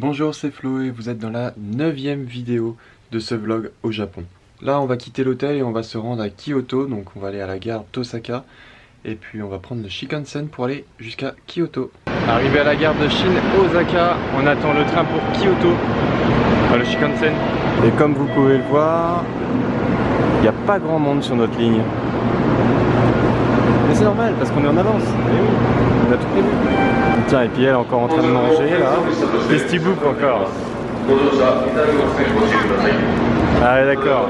Bonjour, c'est Flo et vous êtes dans la 9e vidéo de ce vlog au Japon. Là on va quitter l'hôtel et on va se rendre à Kyoto, donc on va aller à la gare d'Osaka et puis on va prendre le Shinkansen pour aller jusqu'à Kyoto. Arrivé à la gare de Shin-Osaka, on attend le train pour Kyoto, enfin, le Shinkansen. Et comme vous pouvez le voir, il n'y a pas grand monde sur notre ligne. Mais c'est normal parce qu'on est en avance. Mais oui, on a tout prévu. Tiens, et puis elle est encore en train de manger là. Qu'est-ce que tu bouffes encore? Ah ouais, d'accord.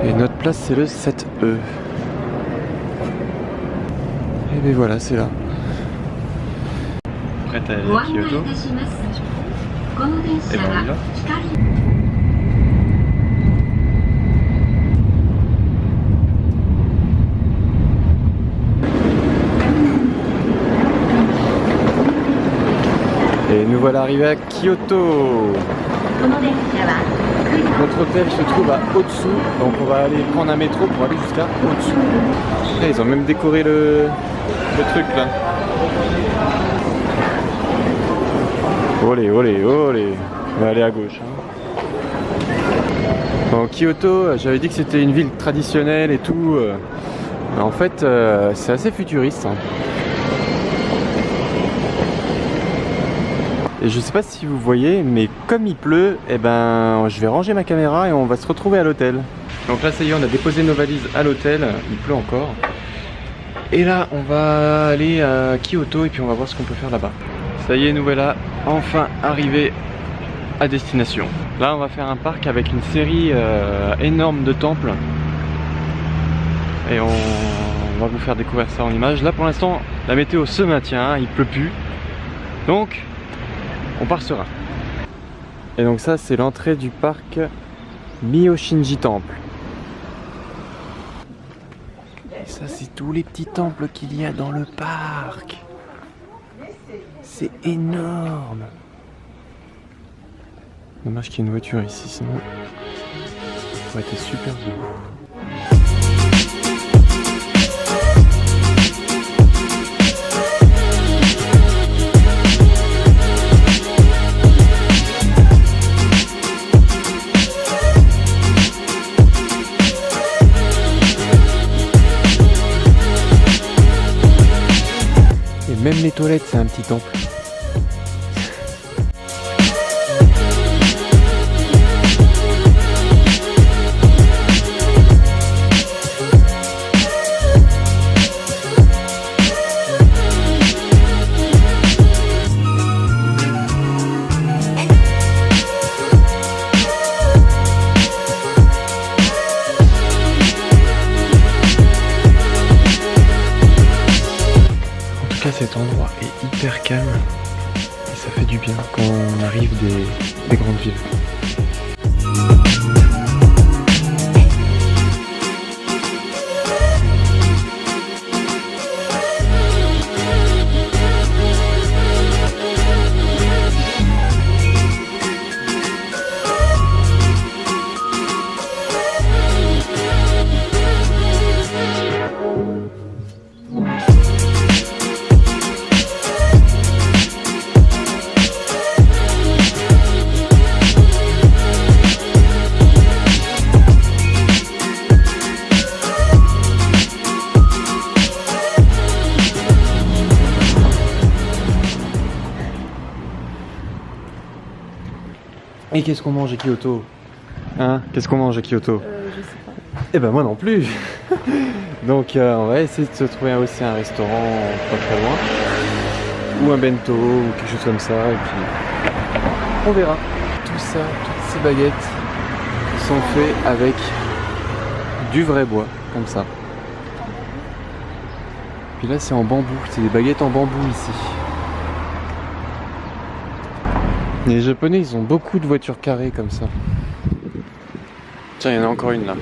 Et notre place c'est le 7E. Et bien voilà, c'est là. Prête à aller à Kyoto. Et ben on y va. Et nous voilà arrivés à Kyoto. Notre hôtel se trouve à Otsu, donc on va aller prendre un métro pour aller jusqu'à Otsu. Et ils ont même décoré le truc là. Olé, olé, olé. On va aller à gauche. Bon, Kyoto, j'avais dit que c'était une ville traditionnelle et tout. En fait, c'est assez futuriste. Et je sais pas si vous voyez, mais comme il pleut, eh ben, je vais ranger ma caméra et on va se retrouver à l'hôtel. Donc là, ça y est, on a déposé nos valises à l'hôtel. Il pleut encore. Et là, on va aller à Kyoto et puis on va voir ce qu'on peut faire là-bas. Ça y est, nous voilà enfin arrivés à destination. Là, on va faire un parc avec une série énorme de temples. Et on va vous faire découvrir ça en images. Là, pour l'instant, la météo se maintient, il pleut plus. Donc, on part serein. Et donc ça, c'est l'entrée du parc Myoshinji Temple. Et ça, c'est tous les petits temples qu'il y a dans le parc. C'est énorme. Dommage qu'il y ait une voiture ici, sinon ça aurait été super beau. Et même les toilettes, c'est un petit temple. Cet endroit est hyper calme et ça fait du bien quand on arrive des grandes villes. Et qu'est-ce qu'on mange à Kyoto? Hein? Qu'est-ce qu'on mange à Kyoto? Je sais pas. Eh ben moi non plus. Donc on va essayer de se trouver aussi un restaurant pas très loin. Ou un bento ou quelque chose comme ça. Et puis on verra. Tout ça, toutes ces baguettes sont faites avec du vrai bois, comme ça. Puis là c'est en bambou, c'est des baguettes en bambou ici. Les Japonais, ils ont beaucoup de voitures carrées comme ça. Tiens, il y en a encore une là.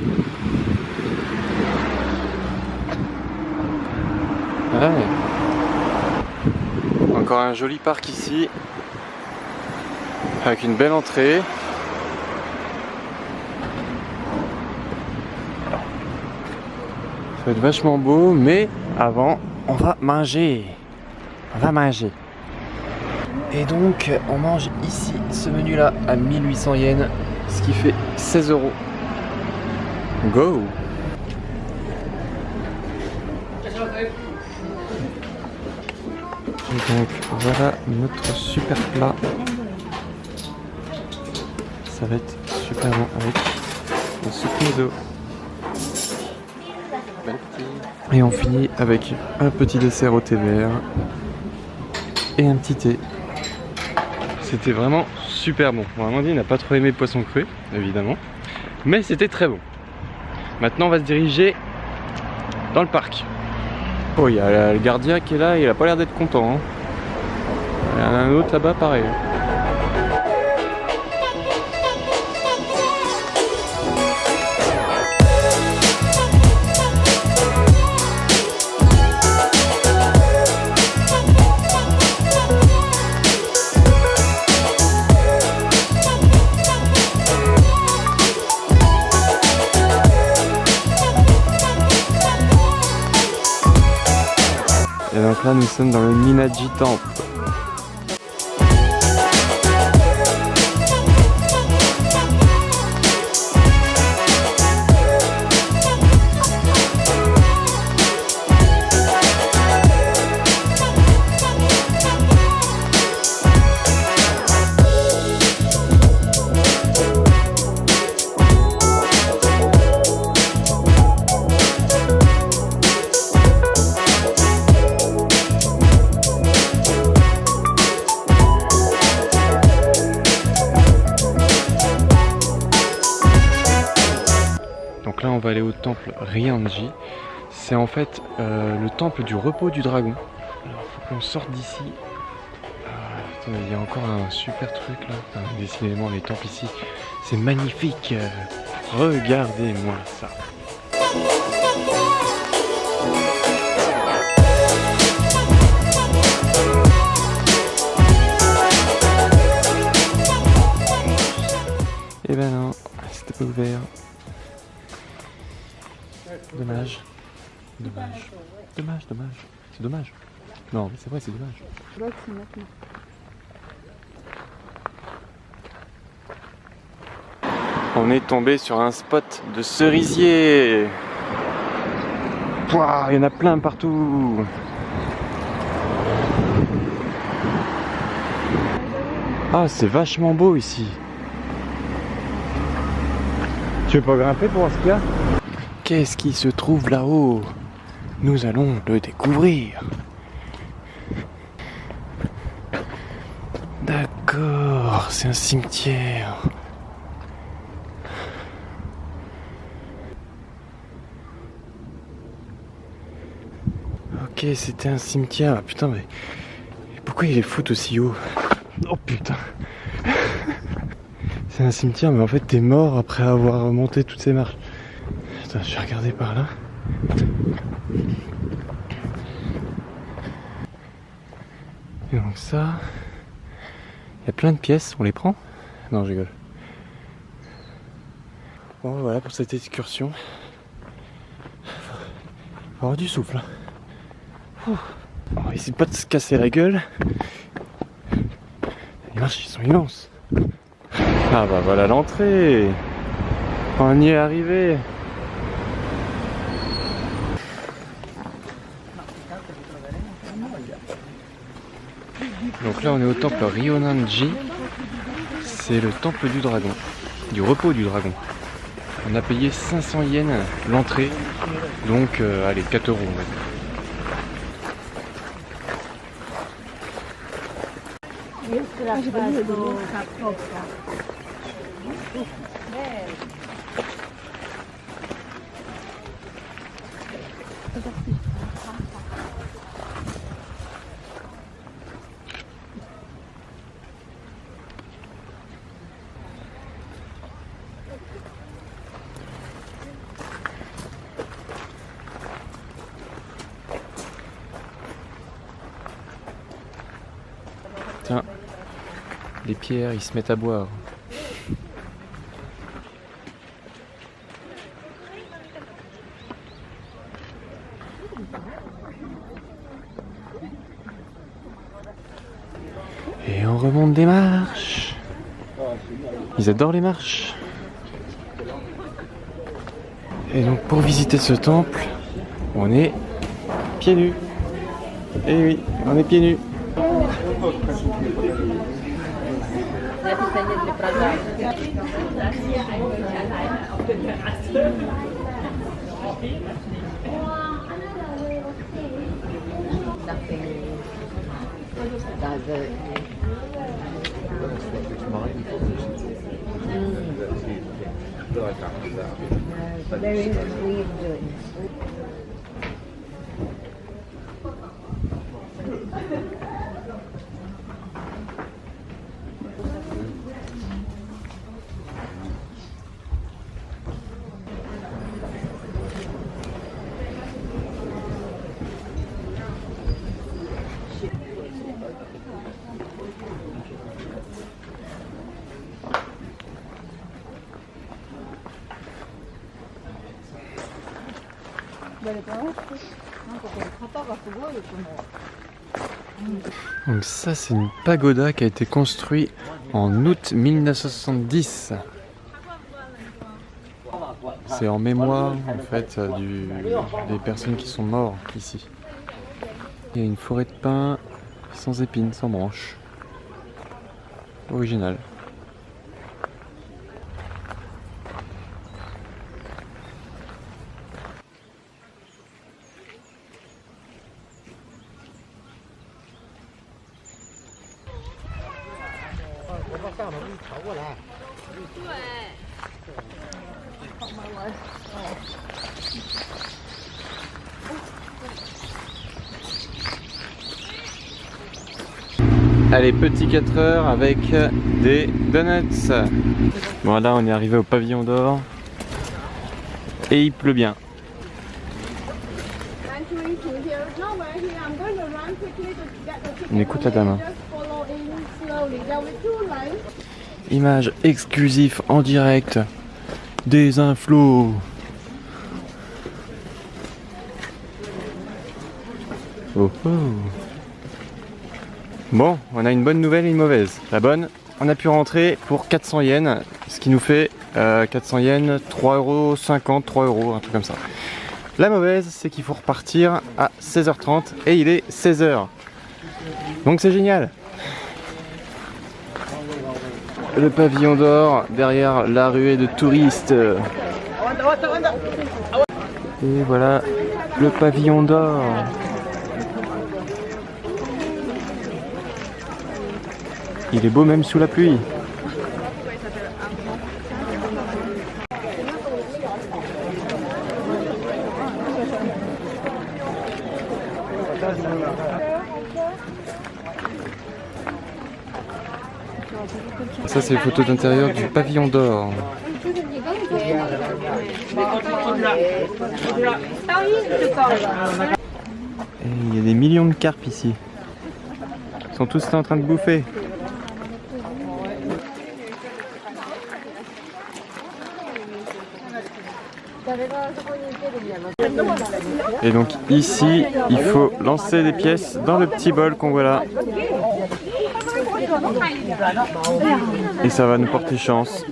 Ouais. Encore un joli parc ici. avec une belle entrée. Ça va être vachement beau, mais avant, on va manger. On va manger. Et donc, on mange ici ce menu-là à 1800 yens, ce qui fait 16 €. Go! Et donc, voilà notre super plat. Ça va être super bon avec une soupe d'eau. Et on finit avec un petit dessert au thé vert et un petit thé. C'était vraiment super bon. Bon, Amandine n'a pas trop aimé le poisson cru, évidemment, mais c'était très bon. Maintenant, on va se diriger dans le parc. Oh, il y a le gardien qui est là, il a pas l'air d'être content. Hein. Il y en a un autre là-bas, pareil. Et donc là, nous sommes dans le Minaji Temple. Donc là on va aller au temple Ryanji. C'est en fait le temple du repos du dragon. Alors faut qu'on sorte d'ici. Attendez, il y a encore un super truc là. Enfin, décidément les temples ici, c'est magnifique. Regardez-moi ça. Eh ben non, c'était pas ouvert. Dommage. Dommage. Dommage, dommage. C'est dommage. Non, mais c'est vrai, c'est dommage. On est tombé sur un spot de cerisier. Pouah, il y en a plein partout. Ah, c'est vachement beau ici. Tu veux pas grimper pour voir ce qu'il y a? Qu'est-ce qui se trouve là-haut? Nous allons le découvrir. D'accord, c'est un cimetière. Ok, c'était un cimetière. Ah, putain, mais pourquoi il est foot aussi haut? Oh putain. C'est un cimetière, mais en fait t'es mort après avoir monté toutes ces marches. Attends, je vais regarder par là. Et donc ça, il y a plein de pièces, on les prend? Non, je rigole. Bon, voilà pour cette excursion. Faut avoir du souffle. On va essayer de pas de se casser la gueule. Les marches sont immenses. Ah bah voilà l'entrée. On y est arrivé. Donc là on est au temple Rionanji. C'est le temple du dragon, du repos du dragon. On a payé 500 yens l'entrée, donc allez 4 € on va dire. Tiens, des pierres, ils se mettent à boire. Et on remonte des marches. Ils adorent les marches. Et donc pour visiter ce temple, on est pieds nus. Et oui, on est pieds nus. Donc ça c'est une pagoda qui a été construite en août 1970. C'est en mémoire en fait des personnes qui sont mortes ici. Il y a une forêt de pins sans épines, sans branches. Original. Allez, petit 4 heures avec des donuts. Bon là on est arrivé au pavillon d'or et il pleut bien. On écoute la dame. Image exclusive en direct des inflos. Oh oh. Bon, on a une bonne nouvelle et une mauvaise. La bonne, on a pu rentrer pour 400 yens, ce qui nous fait 400 yens, 3,50 €, 3 €, un truc comme ça. La mauvaise, c'est qu'il faut repartir à 16h30 et il est 16h. Donc c'est génial. Le pavillon d'or derrière la ruée de touristes. Et voilà le pavillon d'or. Il est beau même sous la pluie. Ça c'est les photos d'intérieur du pavillon d'or. Et il y a des millions de carpes ici. Ils sont tous là en train de bouffer. Et donc ici, il faut lancer des pièces dans le petit bol qu'on voit là. Et ça va nous porter chance.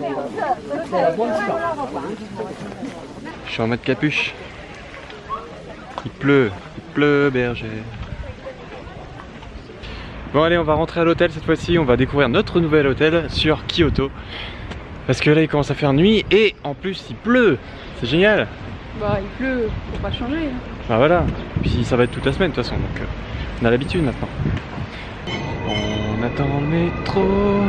Je suis en mode capuche. Il pleut berger. Bon allez, on va rentrer à l'hôtel cette fois-ci. On va découvrir notre nouvel hôtel sur Kyoto. Parce que là il commence à faire nuit et en plus il pleut. C'est génial. Bah il pleut, faut pas changer. Bah voilà, et puis ça va être toute la semaine de toute façon, donc on a l'habitude maintenant. On attend le métro,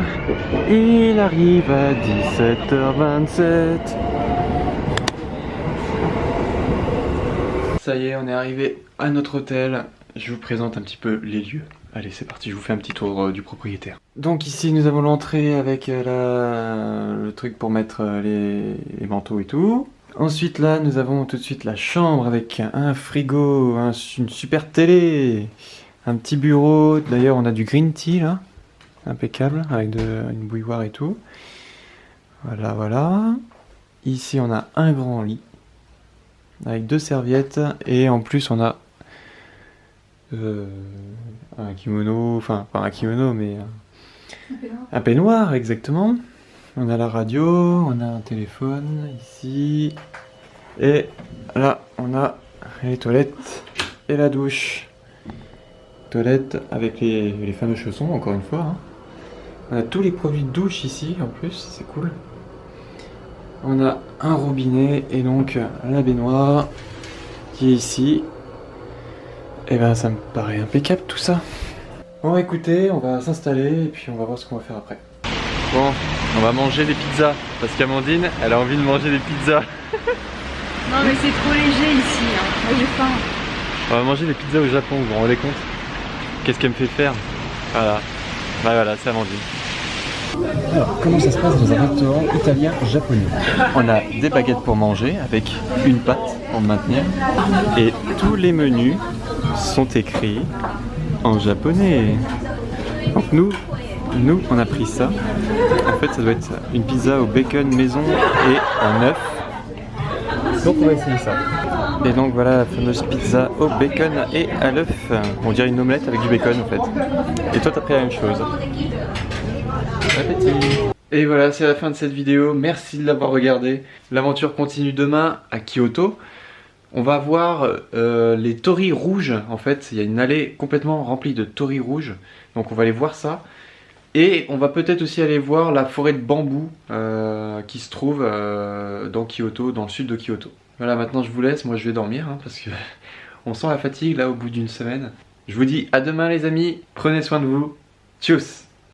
il arrive à 17h27. Ça y est, on est arrivé à notre hôtel. Je vous présente un petit peu les lieux. Allez, c'est parti, je vous fais un petit tour du propriétaire. Donc ici, nous avons l'entrée avec le truc pour mettre les manteaux et tout. Ensuite là, nous avons tout de suite la chambre avec un frigo, une super télé, un petit bureau. D'ailleurs, on a du green tea là. impeccable, avec une bouilloire et tout. Voilà, voilà. Ici, on a un grand lit, avec 2 serviettes, et en plus, on a un kimono, enfin, pas un kimono, mais un peignoir, exactement. On a la radio, on a un téléphone, ici. Et là, on a les toilettes et la douche. Toilette avec les fameux chaussons, encore une fois. Hein. On a tous les produits de douche ici, en plus, c'est cool. On a un robinet et donc la baignoire qui est ici. Et ben ça me paraît impeccable tout ça. Bon écoutez, on va s'installer et puis on va voir ce qu'on va faire après. Bon, on va manger des pizzas parce qu'Amandine, elle a envie de manger des pizzas. Non mais c'est trop léger ici, hein. Moi j'ai faim. On va manger des pizzas au Japon, vous vous rendez compte? Qu'est-ce qu'elle me fait faire? Voilà, bah voilà, c'est Amandine. Alors, comment ça se passe dans un restaurant italien-japonais? On a des baguettes pour manger avec une pâte pour maintenir et tous les menus sont écrits en japonais. Donc nous on a pris ça. En fait ça doit être une pizza au bacon maison et en œuf. Donc on va essayer ça. Et donc voilà la fameuse pizza au bacon et à l'œuf. On dirait une omelette avec du bacon en fait. Et toi t'as pris la même chose. Bon appétit. Et voilà, c'est la fin de cette vidéo. Merci de l'avoir regardé. L'aventure continue demain à Kyoto. On va voir les torii rouges. En fait, il y a une allée complètement remplie de torii rouges. Donc on va aller voir ça. Et on va peut-être aussi aller voir la forêt de bambou qui se trouve dans Kyoto, dans le sud de Kyoto. Voilà, maintenant je vous laisse. Moi je vais dormir hein, parce que on sent la fatigue là au bout d'une semaine. Je vous dis à demain les amis. Prenez soin de vous. Tchuss!